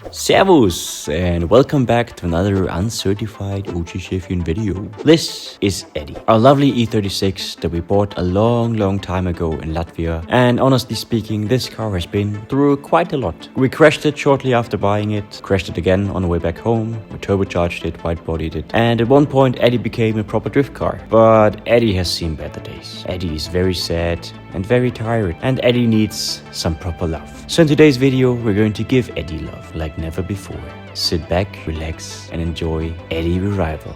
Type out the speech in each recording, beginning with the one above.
Servus and welcome back to another uncertified OG Sheffield video. This is Eddie, our lovely E36 that we bought a long time ago in Latvia, and honestly speaking this car has been through quite a lot. We crashed it shortly after buying it, crashed it again on the way back home, we turbocharged it, white bodied it, and at one point Eddie became a proper drift car. But Eddie has seen better days. Eddie is very sad and very tired, and Eddie needs some proper love. So in today's video we're going to give Eddie love like never before. Sit back, relax and enjoy Eddie Revival.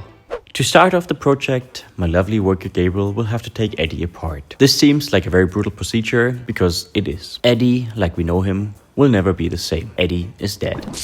To start off the project, my lovely worker Gabriel will have to take Eddie apart. This seems like a very brutal procedure because it is. Eddie, like we know him, will never be the same. Eddie is dead.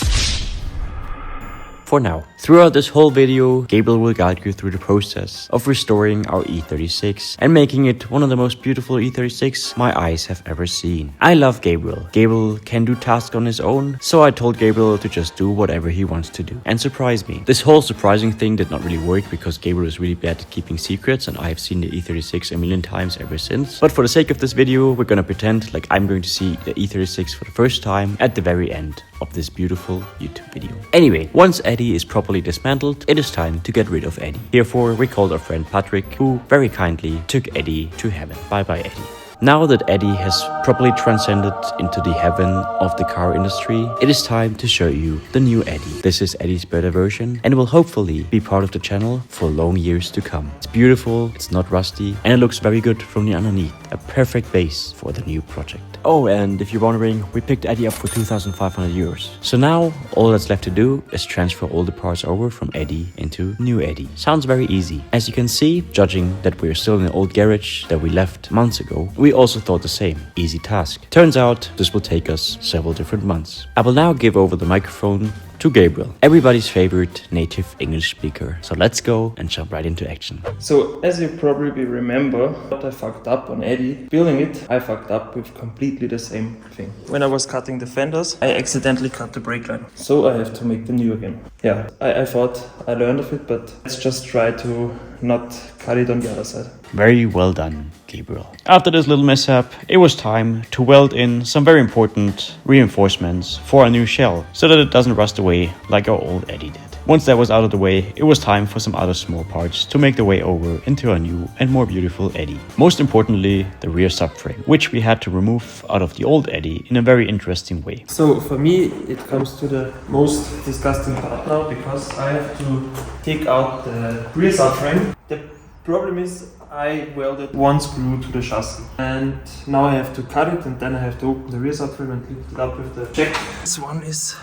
For now. Throughout this whole video, Gabriel will guide you through the process of restoring our E36 and making it one of the most beautiful E36 my eyes have ever seen. I love Gabriel. Gabriel can do tasks on his own, so I told Gabriel to just do whatever he wants to do and surprise me. This whole surprising thing did not really work because Gabriel is really bad at keeping secrets and I have seen the E36 a million times ever since. But for the sake of this video, we're gonna pretend like I'm going to see the E36 for the first time at the very end of this beautiful YouTube video. Anyway, once Eddie is properly dismantled, it is time to get rid of Eddie. Therefore, we called our friend Patrick, who very kindly took Eddie to heaven. Bye bye Eddie. Now that Eddie has properly transcended into the heaven of the car industry, it is time to show you the new Eddie. This is Eddie's better version and will hopefully be part of the channel for long years to come. It's beautiful, it's not rusty, and it looks very good from the underneath. A perfect base for the new project. Oh, and if you're wondering, we picked Eddie up for 2,500 euros. So now, all that's left to do is transfer all the parts over from Eddie into new Eddie. Sounds very easy. As you can see, judging that we're still in an old garage that we left months ago, we also thought the same. Easy task. Turns out, this will take us several different months. I will now give over the microphone to Gabriel, everybody's favorite native English speaker. So let's go and jump right into action. So as you probably remember, what I fucked up on Eddie building it, I fucked up with completely the same thing. When I was cutting the fenders, I accidentally cut the brake line. So I have to make them new again. Yeah, I thought I learned of it, but let's just try to not cut it on the other side. Very well done, Gabriel. After this little mishap, it was time to weld in some very important reinforcements for a new shell so that it doesn't rust away like our old Eddie did. Once that was out of the way, it was time for some other small parts to make their way over into a new and more beautiful Eddie. Most importantly, the rear subframe, which we had to remove out of the old Eddie in a very interesting way. So for me, it comes to the most disgusting part now because I have to take out the rear subframe. The problem is I welded one screw to the chassis and now I have to cut it and then I have to open the rear subframe and lift it up with the jack. This one is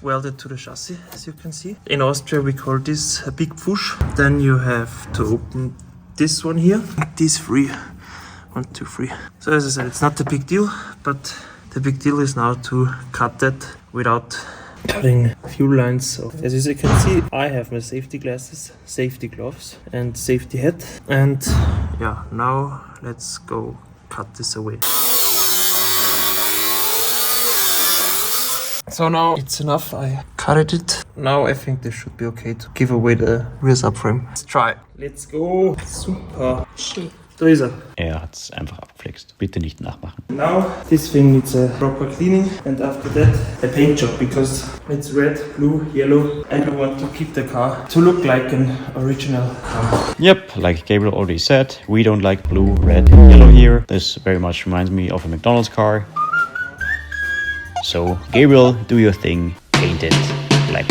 welded to the chassis, as you can see. In Austria we call this a big push. Then you have to open this one here. These three. 1, 2, 3. So as I said, it's not a big deal, but the big deal is now to cut that without cutting fuel lines. So as you can see, I have my safety glasses, safety gloves and safety hat. And yeah, now let's go cut this away. So now it's enough, I cut it. Now I think this should be okay to give away the rear subframe. Let's try. Let's go. Super. Shit. Da ist er. Er hat's einfach abgeflext. Bitte nicht nachmachen. Now this thing needs a proper cleaning and after that a paint job because it's red, blue, yellow and we want to keep the car to look like an original car. Yep, like Gabriel already said, we don't like blue, red and yellow here. This very much reminds me of a McDonald's car. So Gabriel, do your thing, paint it black.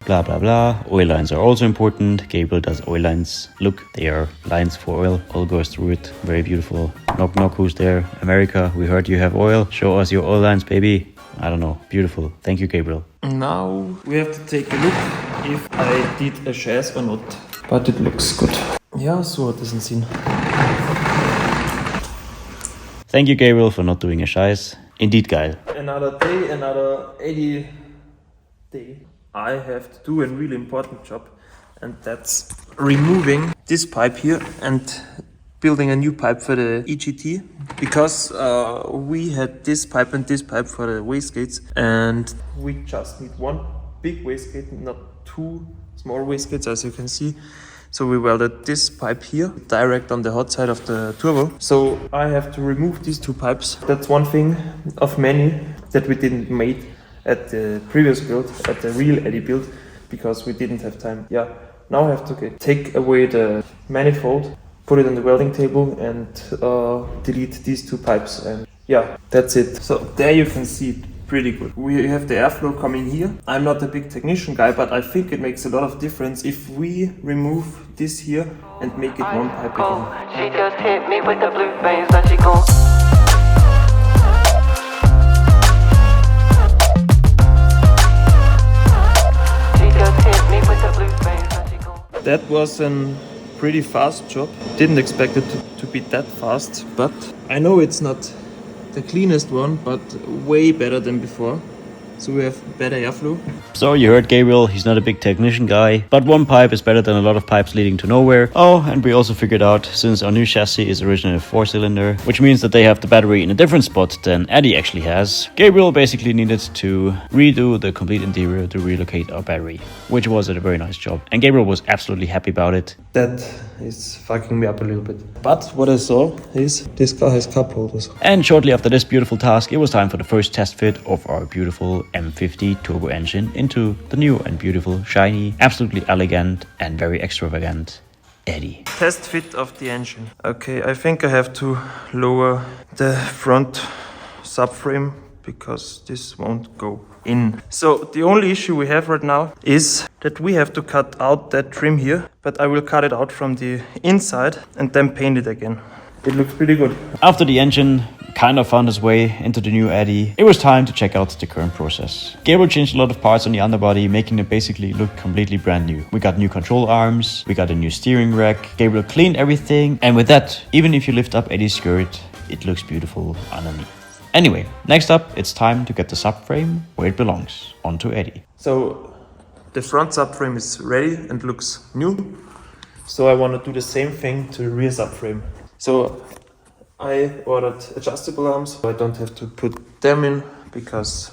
Blah blah blah. Oil lines are also important. Gabriel does oil lines. Look, they are lines for oil. Oil goes through it. Very beautiful. Knock knock, who's there? America, we heard you have oil. Show us your oil lines, baby. I don't know. Beautiful. Thank you, Gabriel. Now we have to take a look if I did a chassis or not. But it looks good. Ja, so hat es einen Sinn. Thank you, Gabriel, for not doing a scheiß. Indeed, geil. Another day, another 80 day. I have to do a really important job, and that's removing this pipe here and building a new pipe for the EGT, because we had this pipe and this pipe for the wastegates, and we just need one big wastegate, not two small wastegates, as you can see. So we welded this pipe here, direct on the hot side of the turbo. So I have to remove these two pipes. That's one thing of many that we didn't make at the previous build, at the real Eddy build, because we didn't have time. Yeah, now I have to take away the manifold, put it on the welding table and delete these two pipes, and yeah, that's it. So there you can see it pretty good. We have the airflow coming here. I'm not a big technician guy, but I think it makes a lot of difference if we remove this here and make it one pipe again. She just hit me with the blue veins that she gon' That was a pretty fast job. Didn't expect it to be that fast, but I know it's not the cleanest one, but way better than before. So we have better airflow. So you heard Gabriel, he's not a big technician guy, but one pipe is better than a lot of pipes leading to nowhere. Oh, and we also figured out, since our new chassis is originally a 4-cylinder, which means that they have the battery in a different spot than Eddy actually has, Gabriel basically needed to redo the complete interior to relocate our battery, which was a very nice job. And Gabriel was absolutely happy about it. That is fucking me up a little bit. But what I saw is this car has cup holders. And shortly after this beautiful task, it was time for the first test fit of our beautiful M50 turbo engine into the new and beautiful, shiny, absolutely elegant and very extravagant Eddy. Test fit of the engine. Okay, I think I have to lower the front subframe because this won't go in. So the only issue we have right now is that we have to cut out that trim here, but I will cut it out from the inside and then paint it again. It looks pretty good. After the engine kind of found its way into the new Eddy, it was time to check out the current process. Gabriel changed a lot of parts on the underbody, making it basically look completely brand new. We got new control arms, we got a new steering rack, Gabriel cleaned everything, and with that, even if you lift up Eddy's skirt, it looks beautiful underneath. Anyway, next up, it's time to get the subframe where it belongs, onto Eddy. So the front subframe is ready and looks new. So I want to do the same thing to the rear subframe. So I ordered adjustable arms, so I don't have to put them in because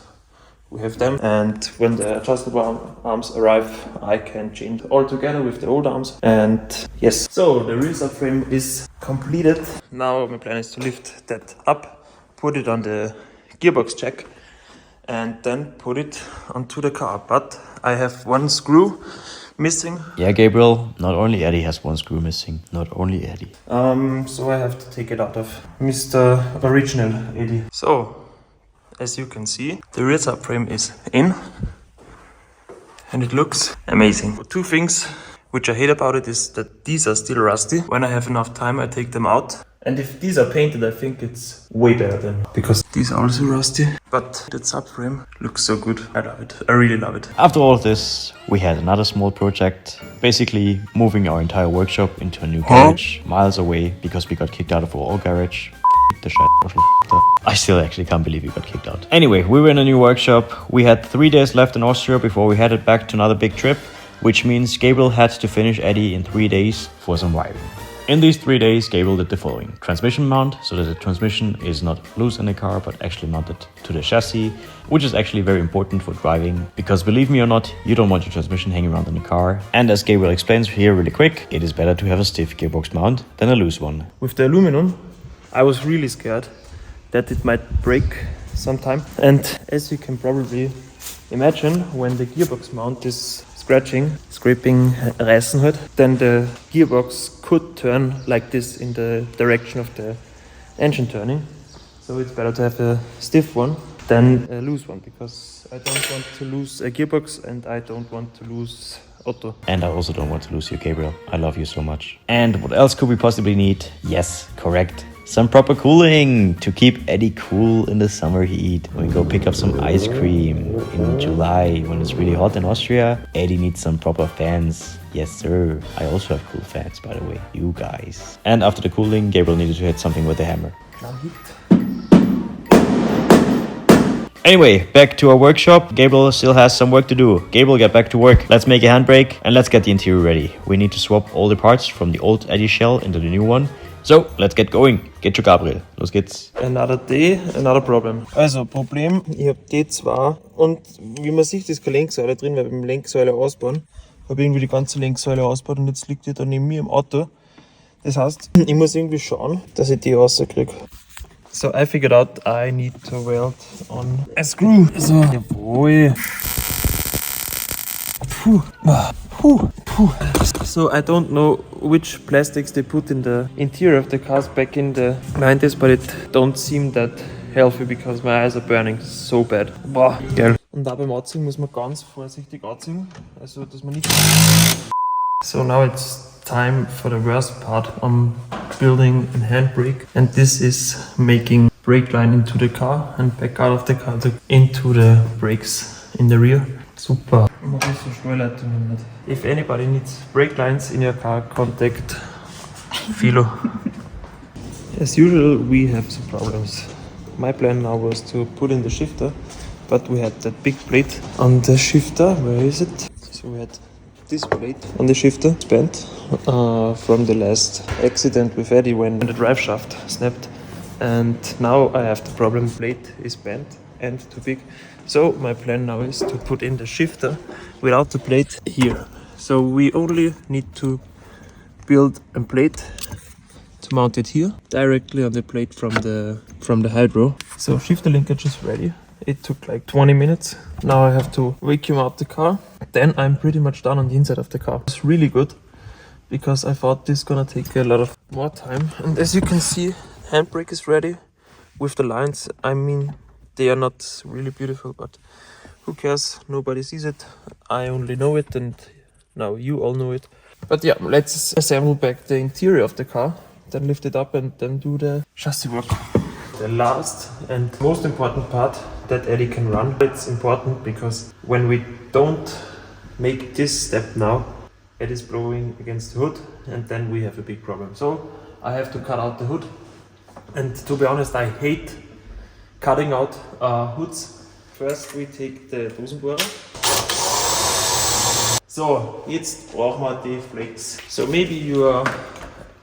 we have them. And when the adjustable arms arrive, I can change all together with the old arms. And yes, so the rear subframe is completed. Now my plan is to lift that up, put it on the gearbox jack, and then put it onto the car. But I have one screw missing. Yeah, Gabriel, not only Eddy has one screw missing, not only Eddy. So I have to take it out of Mr. Original Eddy. So, as you can see, the rear subframe is in and it looks amazing. Two things which I hate about it is that these are still rusty. When I have enough time, I take them out. And if these are painted, I think it's way better than, because these are also rusty. But that subframe looks so good. I love it. I really love it. After all of this, we had another small project, basically moving our entire workshop into a new garage, miles away, because we got kicked out of our old garage. The shit. I still actually can't believe we got kicked out. Anyway, we were in a new workshop. We had 3 days left in Austria before we headed back to another big trip, which means Gabriel had to finish Eddy in 3 days for some wiring. In these 3 days, Gabriel did the following. Transmission mount, so that the transmission is not loose in the car, but actually mounted to the chassis, which is actually very important for driving, because believe me or not, you don't want your transmission hanging around in the car. And as Gabriel explains here really quick, it is better to have a stiff gearbox mount than a loose one. With the aluminum, I was really scared that it might break sometime. And as you can probably imagine, when the gearbox mount is scraping reißen hört, then the gearbox could turn like this in the direction of the engine turning. So it's better to have a stiff one than a loose one, because I don't want to lose a gearbox and I don't want to lose Otto. And I also don't want to lose you, Gabriel. I love you so much. And what else could we possibly need? Yes, correct. Some proper cooling to keep Eddy cool in the summer heat. When we go pick up some ice cream in July when it's really hot in Austria, Eddy needs some proper fans. Yes, sir. I also have cool fans, by the way. You guys. And after the cooling, Gabriel needed to hit something with a hammer. Anyway, back to our workshop. Gabriel still has some work to do. Gabriel, get back to work. Let's make a handbrake and let's get the interior ready. We need to swap all the parts from the old Eddy shell into the new one. So, let's get going. Geht schon, Gabriel. Los geht's. Another day, another problem. Also, Problem, ich habe D2 und wie man sieht, ist keine Lenksäule drin, weil beim Lenksäule ausbauen habe irgendwie die ganze Lenksäule ausgebaut und jetzt liegt die da neben mir im Auto. Das heißt, ich muss irgendwie schauen, dass ich die rauskriege. So, I figured out I need to weld on a screw. So, jawohl. Puh. Puh. Puh. So, I don't know which plastics they put in the interior of the cars back in the 90s, but it don't seem that healthy because my eyes are burning so bad. Boah, geil. Und da beim Anziehen muss man ganz vorsichtig anziehen, also dass man nicht... So now it's time for the worst part. I'm building a handbrake, and this is making brake line into the car and back out of the car into the brakes in the rear. Super. If anybody needs brake lines in your car, contact Philo. As usual, we have some problems. My plan now was to put in the shifter, but we had that big plate on the shifter. Where is it? So we had this plate on the shifter bent from the last accident with Eddie when the drive shaft snapped, and now I have the problem. Plate is bent and too big. So my plan now is to put in the shifter without the plate here. So we only need to build a plate to mount it here directly on the plate from the hydro. So shifter linkage is ready. It took like 20 minutes. Now I have to vacuum out the car. Then I'm pretty much done on the inside of the car. It's really good because I thought this is gonna take a lot of more time. And as you can see, handbrake is ready with the lines. I mean, they are not really beautiful, but who cares? Nobody sees it. I only know it, and now you all know it. But yeah, let's assemble back the interior of the car, then lift it up and then do the chassis work. The last and most important part that Eddie can run. It's important because when we don't make this step now, Eddie's blowing against the hood and then we have a big problem. So I have to cut out the hood, and to be honest, I hate cutting out hoods. First we take the Dosenbohrer. So, jetzt brauchen wir die Flakes. So maybe you are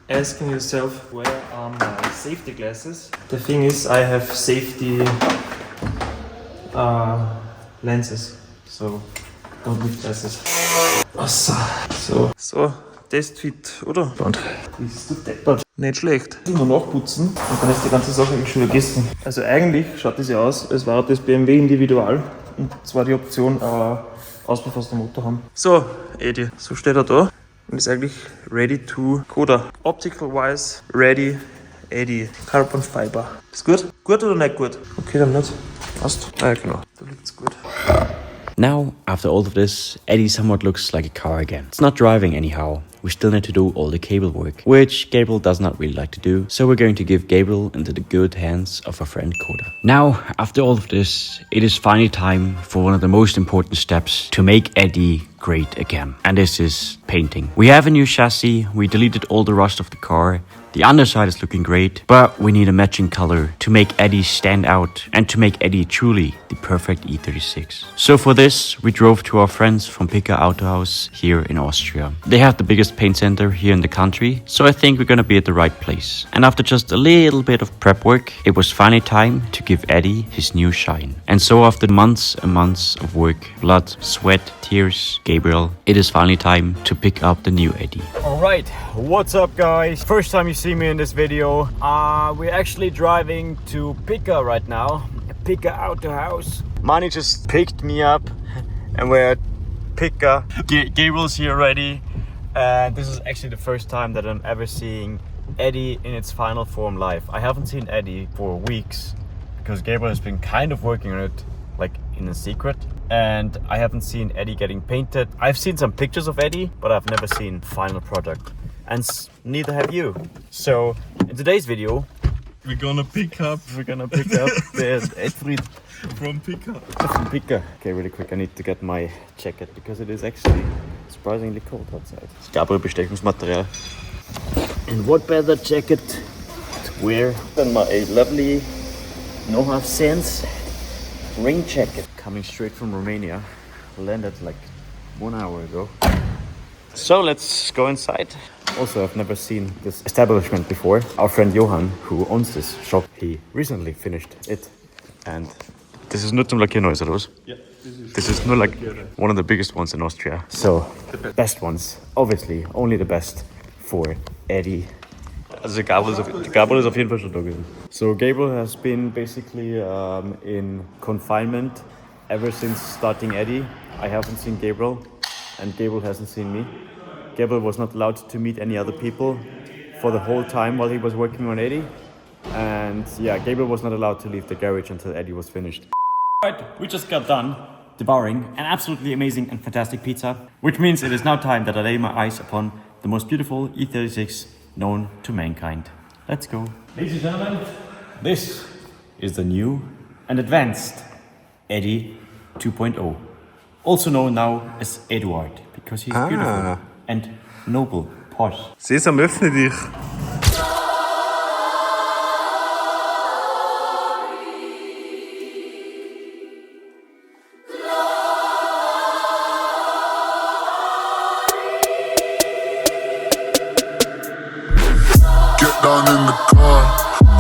asking yourself, where are my safety glasses? The thing is, I have safety lenses, so don't need glasses. So, Testfit, oder? Und das ist so deppert. Nicht schlecht. Nur nachputzen und dann ist die ganze Sache schon gegessen. Also eigentlich schaut das ja aus, als wäre das BMW Individual und zwar die Option ausbefasster Motor haben. So, Eddie, so steht er da und ist eigentlich ready to coder. Optical wise, ready, Eddie. Carbon Fiber. Ist gut? Gut oder nicht gut? Okay, dann nicht. Passt. Ah, ja, genau. Da liegt's gut. Now, after all of this, Eddie somewhat looks like a car again. It's not driving anyhow. We still need to do all the cable work, which Gabriel does not really like to do, so we're going to give Gabriel into the good hands of our friend Koda. Now, after all of this, it is finally time for one of the most important steps to make Eddie great again, and this is painting. We have a new chassis, we deleted all the rust of the car, the underside is looking great, but we need a matching color to make Eddie stand out and to make Eddie truly the perfect E36. So for this, we drove to our friends from Picker Autohaus here in Austria. They have the biggest paint center here in the country, so I think we're gonna be at the right place. And after just a little bit of prep work, it was finally time to give Eddie his new shine. And so after months and months of work, blood, sweat, tears, Gabriel, it is finally time to pick up the new Eddie. Alright, what's up guys? First time you see me in this video. We're actually driving to Picker right now. Picker Autohaus. Mani just picked me up and we're at Picker. Gabriel's here already. This is actually the first time that I'm ever seeing Eddie in its final form live. I haven't seen Eddie for weeks because Gabriel has been kind of working on it like in a secret, and I haven't seen Eddie getting painted. I've seen some pictures of Eddie, but I've never seen final product, and neither have you. So in today's video we're gonna pick up the Edfried from Picker. from Picker. Okay, really quick, I need to get my jacket because it is actually surprisingly cold outside. Gabriel Bestechungsmaterial. And what better jacket to wear than my lovely No Half Sense rain jacket. Coming straight from Romania. Landed like 1 hour ago. So let's go inside. Also, I've never seen this establishment before. Our friend Johan, who owns this shop, he recently finished it. And Das ist nur zum Lackieren, oder was? Ja. This is not like one of the biggest ones in Austria. So, best ones, obviously, only the best for Eddie. Also Gabriel ist auf jeden Fall schon da gewesen. So Gabriel has been basically in confinement ever since starting Eddie. I haven't seen Gabriel and Gabriel hasn't seen me. Gabriel was not allowed to meet any other people for the whole time while he was working on Eddie. And yeah, Gabriel was not allowed to leave the garage until Eddie was finished. Alright, we just got done devouring an absolutely amazing and fantastic pizza, which means it is now time that I lay my eyes upon the most beautiful E36 known to mankind. Let's go. Ladies and gentlemen, this is the new and advanced Eddie 2.0. Also known now as Eduard, because he's beautiful and noble, posh. Sesam, öffne dich. Down in the car,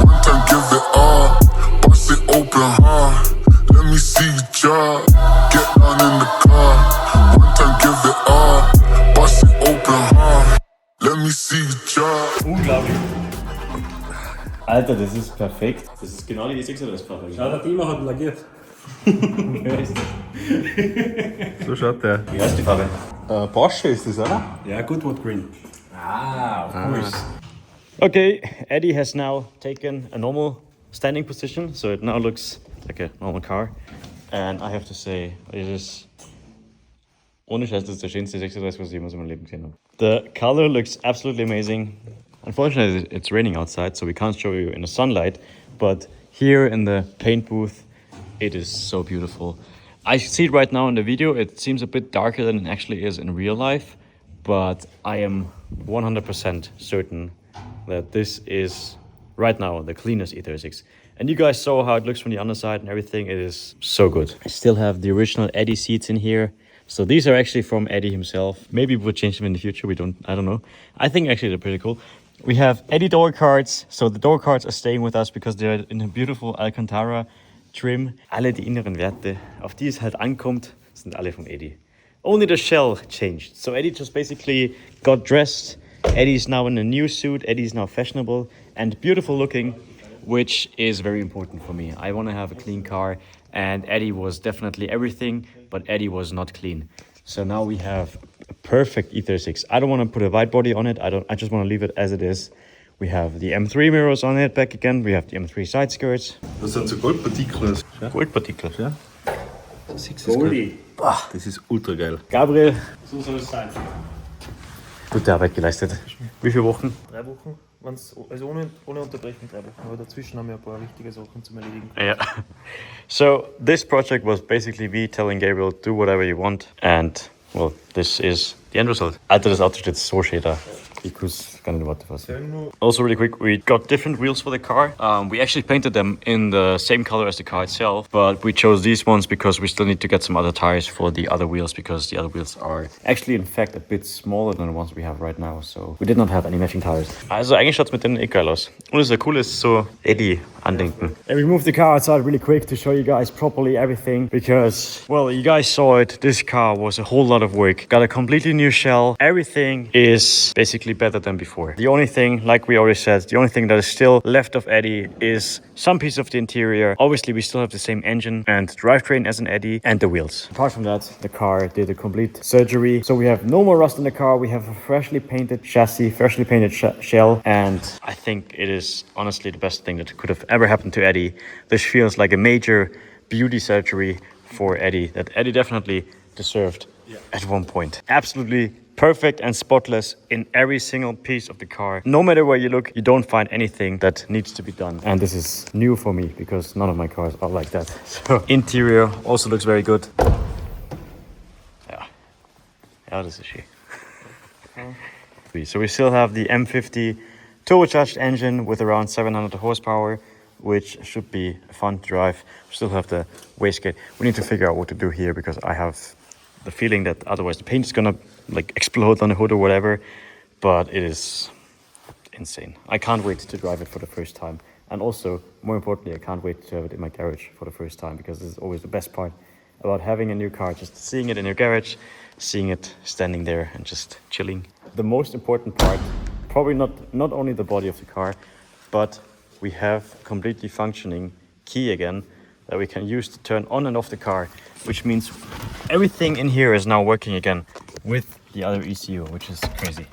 one time give it all, bust it open hard, let me see you drop. Get down in the car, one time give it all, bust it open hard, let me see you drop. Unglaublich. Alter, das ist perfekt. Das ist genau die E36-Farbe. Schau, der Dima hat lagiert. Wer ist das? So schaut der. Wie heißt die Farbe? Porsche ist das, oder? Ja, Goodwood Green. Ah, of course. Okay, Eddie has now taken a normal standing position, so it now looks like a normal car. And I have to say, it is... Ohne Scheiß, das ist der schönste 36, was ich jemals in meinem Leben gesehen habe. The color looks absolutely amazing. Unfortunately, it's raining outside, so we can't show you in the sunlight. But here in the paint booth, it is so beautiful. I see it right now in the video. It seems a bit darker than it actually is in real life. But I am 100% certain that this is right now the cleanest E36. And you guys saw how it looks from the underside and everything. It is so good. I still have the original Eddie seats in here. So these are actually from Eddie himself. Maybe we'll change them in the future. I don't know. I think actually they're pretty cool. We have Eddie door cards. So the door cards are staying with us because they're in a beautiful Alcantara trim. Alle die inneren Werte, auf die es halt ankommt, sind alle vom Eddie. Only the shell changed. So Eddie just basically got dressed. Eddie's now in a new suit. Eddie's now fashionable and beautiful looking, which is very important for me. I want to have a clean car, and Eddie was definitely everything, but Eddie was not clean. So now we have a perfect E36. I don't want to put a white body on it. I just want to leave it as it is. We have the M3 mirrors on it back again. We have the M3 side skirts. Das sind so Goldpartikel. Goldpartikel. Ja. Goldie. Das ist ultra geil. Gabriel, So soll es sein. gute Arbeit geleistet. Wie viele Wochen? 3 Wochen, also ohne Unterbrechung 3 Wochen, aber dazwischen haben wir ein paar wichtige Sachen zum Erledigen. Yeah. So this project was basically me telling Gabriel, do whatever you want. And, well, this is the end result. Alter, das Auto steht so schön da. Ich kann gar nicht Worte fassen. Also really quick, we got different wheels for the car. We actually painted them in the same color as the car itself, but we chose these ones because we still need to get some other tires for the other wheels, because the other wheels are actually in fact a bit smaller than the ones we have right now, so we did not have any matching tires. Also eigentlich schaut's mit denen eh geil aus. Und das cool ist so Eddie andenken. And we moved the car outside really quick to show you guys properly everything, because, well, you guys saw it. This car was a whole lot of work. Got a completely new shell. Everything is basically better than before. The only thing, like we already said, the only thing that is still left of Eddie is some piece of the interior. Obviously, we still have the same engine and drivetrain as an Eddie, and the wheels. Apart from that, the car did a complete surgery. So we have no more rust in the car. We have a freshly painted chassis, freshly painted shell, and I think it is honestly the best thing that could have ever happened to Eddie. This feels like a major beauty surgery for Eddie that Eddie definitely deserved at one point. Absolutely perfect and spotless in every single piece of the car. No matter where you look, you don't find anything that needs to be done. And this is new for me because none of my cars are like that. So interior also looks very good. Yeah, this is she. So we still have the M50 turbocharged engine with around 700 horsepower, which should be fun to drive. We still have the wastegate. We need to figure out what to do here because I have the feeling that otherwise the paint is gonna like explode on the hood or whatever, but it is insane. I can't wait to drive it for the first time, and also more importantly, I can't wait to have it in my garage for the first time, because this is always the best part about having a new car, just seeing it in your garage, seeing it standing there and just chilling. The most important part, probably not only the body of the car, but we have a completely functioning key again that we can use to turn on and off the car, which means everything in here is now working again with the other ECU, which is crazy.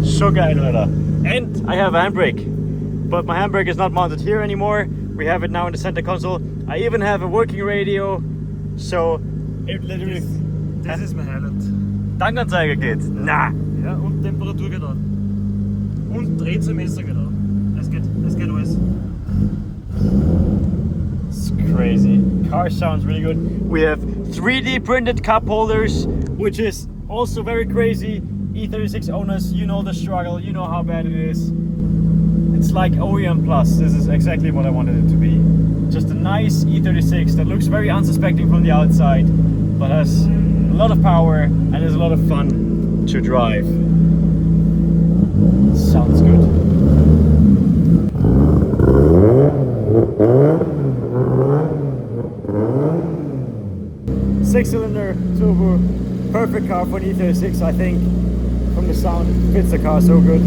So geil, Alter. And I have a handbrake, but my handbrake is not mounted here anymore. We have it now in the center console. I even have a working radio, so it literally... Das ist mein Highlight. Tankanzeige geht. Na! Ja, und Temperatur geht an. Und Drehzahlmesser geht an. Es geht alles. It's crazy. Car sounds really good. We have 3D printed cup holders, which is also very crazy. E36 owners, you know the struggle, you know how bad it is. It's like OEM Plus. This is exactly what I wanted it to be. Just a nice E36 that looks very unsuspecting from the outside, but has a lot of power and is a lot of fun to drive. Sounds good. Six-cylinder turbo, perfect car for an E36, I think. From the sound, it fits the car so good.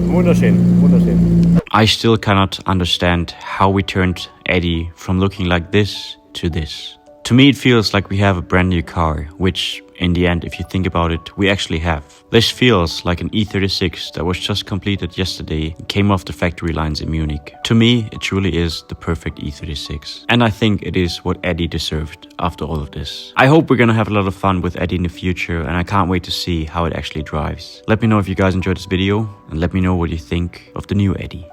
Wunderschön, wunderschön. I still cannot understand how we turned Eddie from looking like this to this. To me, it feels like we have a brand new car, which in the end, if you think about it, we actually have. This feels like an E36 that was just completed yesterday and came off the factory lines in Munich. To me, it truly is the perfect E36. And I think it is what Eddie deserved after all of this. I hope we're gonna have a lot of fun with Eddie in the future, and I can't wait to see how it actually drives. Let me know if you guys enjoyed this video, and let me know what you think of the new Eddie.